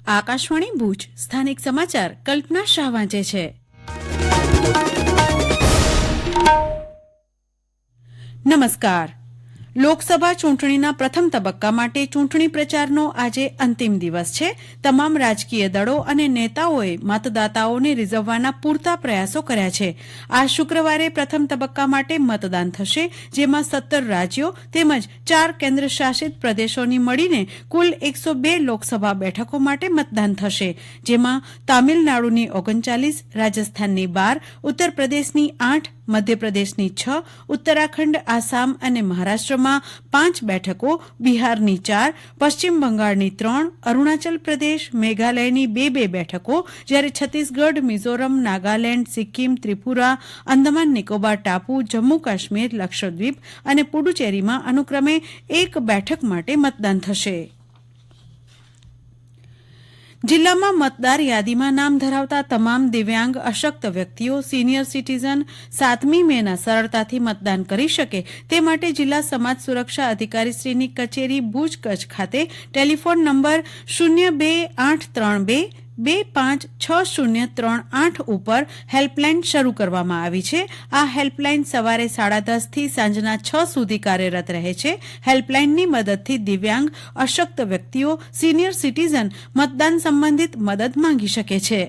આકાશવાણી ભુજ સ્થાનિક સમાચાર કલ્પના શાહ વાંચે છે. નમસ્કાર. લોકસભા ચૂંટણીના પ્રથમ તબક્કા માટે ચૂંટણી પ્રચારનો આજે અંતિમ દિવસ છે. તમામ રાજકીય દળો અને નેતાઓએ મતદાતાઓને રીઝવવાના પૂરતા પ્રયાસો કર્યા છે. આ શુક્રવારે પ્રથમ તબક્કા માટે મતદાન થશે, જેમાં 17 રાજ્યો તેમજ 4 કેન્દ્ર શાસિત પ્રદેશોની મળીને કુલ 102 લોકસભા બેઠકો માટે મતદાન થશે, જેમાં તામિલનાડુની 39, રાજસ્થાનની 12, ઉત્તર પ્રદેશની 8, મધ્યપ્રદેશની 6, ઉત્તરાખંડ, આસામ અને મહારાષ્ટ્રમાં 5 બેઠકો, બિહારની 4, પશ્ચિમ બંગાળની 3, અરુણાચલ પ્રદેશ, મેઘાલયની 2 બેઠકો, જ્યારે છત્તીસગઢ, મિઝોરમ, નાગાલેન્ડ, સિક્કિમ, ત્રિપુરા, અંદમાન નિકોબાર ટાપુ, જમ્મુ કાશ્મીર, લક્ષદ્વીપ અને પુડુચેરીમાં અનુક્રમે 1 બેઠક માટે મતદાન થશે. જિલ્લામાં મતદાર યાદીમાં નામ ધરાવતા તમામ દિવ્યાંગ, અશક્ત વ્યક્તિઓ, સિનિયર સિટીઝન 7મી મેના સરળતાથી મતદાન કરી શકે તે માટે જિલ્લા સમાજ સુરક્ષા અધિકારીશ્રીની કચેરી ભુજ કચ્છ ખાતે ટેલિફોન નંબર 02832 256038 ઉપર હેલ્પલાઇન શરૂ કરવામાં આવી છે. આ હેલ્પલાઇન સવારે 10:30 થી સાંજના 6 સુધી કાર્યરત રહે છે. હેલ્પલાઇનની મદદથી દિવ્યાંગ, અશક્ત વ્યક્તિઓ, સિનિયર સિટીઝન મતદાન સંબંધિત મદદ માંગી શકે છે.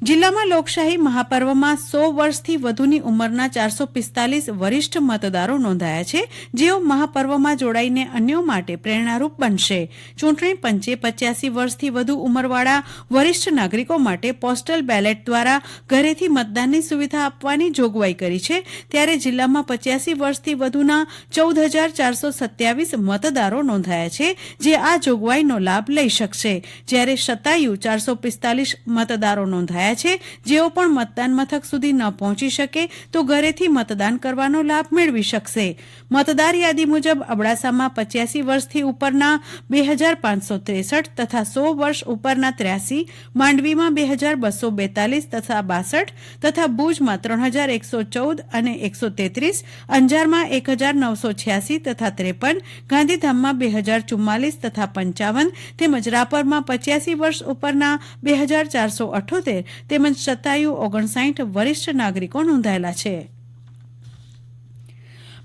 જિલ્લામાં લોકશાહી મહાપર્વમાં 100 વર્ષથી વધુની ઉંમરના 445 વરિષ્ઠ મતદારો નોંધાયા છે, જેઓ મહાપર્વમાં જોડાઈને અન્યો માટે પ્રેરણારૂપ બનશે. ચૂંટણી પંચે 85 વર્ષથી વધુ ઉંમરવાળા વરિષ્ઠ નાગરિકો માટે પોસ્ટલ બેલેટ દ્વારા ઘરેથી મતદાનની સુવિધા આપવાની જોગવાઈ કરી છે. ત્યારે જિલ્લામાં 85 વર્ષથી વધુના 14,427 મતદારો નોંધાયા છે, જે આ જોગવાઈનો લાભ લઈ શકશે, જ્યારે શતાયુ 445 મતદારો નોંધાયા છે, જેઓ પણ મતદાન મથક સુધી ન પહોંચી શકે તો ઘરેથી મતદાન કરવાનો લાભ મેળવી શકશે. મતદાર યાદી મુજબ અબડાસામાં 85 વર્ષથી ઉપરના 2,563 તથા 100 વર્ષ ઉપરના 83, માંડવીમાં 2,242 તથા 62 તથા ભુજમાં 3,114 અને 133, અંજારમાં 1,986 તથા 53, ગાંધીધામમાં 2,044 તથા 55 તેમજ રાપરમાં 85 વર્ષ ઉપરના 2,478 તેમજ શતાયુ 59 વરિષ્ઠ નાગરિકો નોંધાયેલા છે.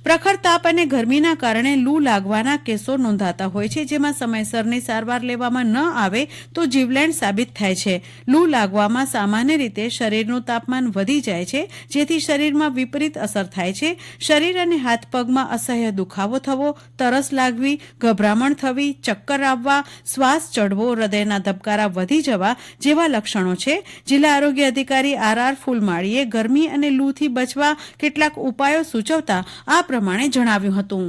પ્રખર તાપ અને ગરમીના કારણે લૂ લાગવાના કેસો નોંધાતા હોય છે, જેમાં સમયસરની સારવાર લેવામાં ન આવે તો જીવલેણ સાબિત થાય છે. લૂ લાગવામાં સામાન્ય રીતે શરીરનું તાપમાન વધી જાય છે, જેથી શરીરમાં વિપરીત અસર થાય છે. શરીર અને હાથ પગમાં અસહ્ય દુખાવો થવો, તરસ લાગવી, ગભરામણ થવી, ચક્કર આવવા, શ્વાસ ચઢવો, હૃદયના ધબકારા વધી જવા જેવા લક્ષણો છે. જિલ્લા આરોગ્ય અધિકારી R.R. ફૂલમાળીએ ગરમી અને લૂથી બચવા કેટલાક ઉપાયો સૂચવતા આ પ્રમાણે જણાવ્યું હતું.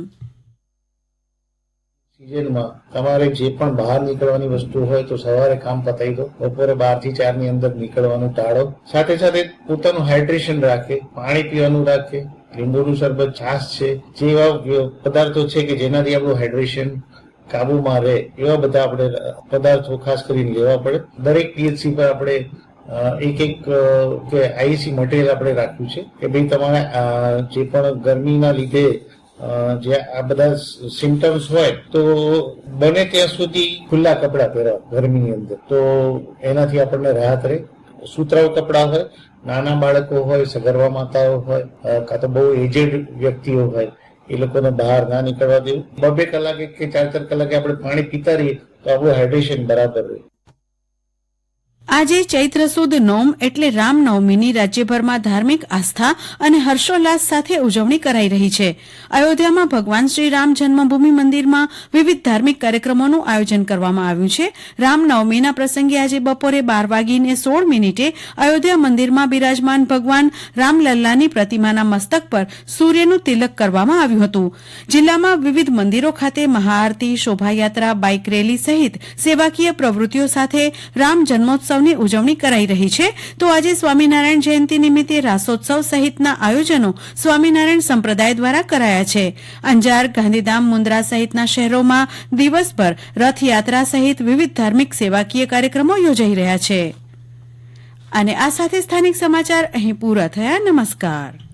સિઝનમાં તમારે જે પણ બહાર નીકળવાની વસ્તુ હોય તો સવારે કામ પતાવી દો. બપોરે 12 થી 4 ની અંદર નીકળવાનું ટાળો. સાથે સાથે પોતાનું હાઇડ્રેશન રાખે, પાણી પીવાનું રાખે, લીંબુનું શરબત, છાશ છે, જે એવા પદાર્થો છે કે જેનાથી આપણું હાઇડ્રેશન કાબુમાં રહે, એવા બધા આપણે પદાર્થો ખાસ કરીને લેવા પડે. દરેક પીએચસી પર આપણે એક આઈસી મટીરિયલ આપણે રાખ્યું છે કે ભાઈ તમારે જે પણ ગરમીના લીધે જે આ બધા સિમ્ટમ્સ હોય તો બને ત્યાં સુધી ખુલ્લા કપડા પહેરવા ગરમીની અંદર, તો એનાથી આપણને રાહત રહે. સુતરાઉ કપડા હોય, નાના બાળકો હોય, સગર્ભા માતાઓ હોય, કાં તો બહુ એજેડ વ્યક્તિઓ હોય, એ લોકોને બહાર ના નીકળવા દેવું. 2 કલાકે કે 4 કલાકે આપણે પાણી પીતા રહીએ તો આપણું હાઇડ્રેશન બરાબર રહે. આજે ચૈત્ર સુદ નોમ એટલે રામનવમીની રાજ્યભરમાં ધાર્મિક આસ્થા અને હર્ષોલ્લાસ સાથે ઉજવણી કરાઈ રહી છે. અયોધ્યામાં ભગવાન શ્રી રામ જન્મભૂમિ મંદિરમાં વિવિધ ધાર્મિક કાર્યક્રમોનું આયોજન કરવામાં આવ્યું છે. રામનવમીના પ્રસંગે આજે બપોરે 12:16 અયોધ્યા મંદિરમાં બિરાજમાન ભગવાન રામલલ્લાની પ્રતિમાના મસ્તક પર સૂર્યનું તિલક કરવામાં આવ્યું હતું. જિલ્લામાં વિવિધ મંદિરો ખાતે મહાઆરતી, શોભાયાત્રા, બાઇક રેલી સહિત સેવાકીય પ્રવૃત્તિઓ સાથે રામ જન્મોત્સવ ની ઉજવણી કરાઈ રહી છે. તો આજે સ્વામિનારાયણ જયંતિ નિમિત્તે રાસોત્સવ સહિતના આયોજનો સ્વામિનારાયણ સંપ્રદાય દ્વારા કરાયા છે. અંજાર, ગાંધીધામ, મુન્દ્રા સહિતના શહેરોમાં દિવસભર રથયાત્રા સહિત વિવિધ ધાર્મિક સેવાકીય કાર્યક્રમો યોજાઈ રહ્યા છે. અને આ સાથે સ્થાનિક સમાચાર અહીં પૂરા થયા. નમસ્કાર.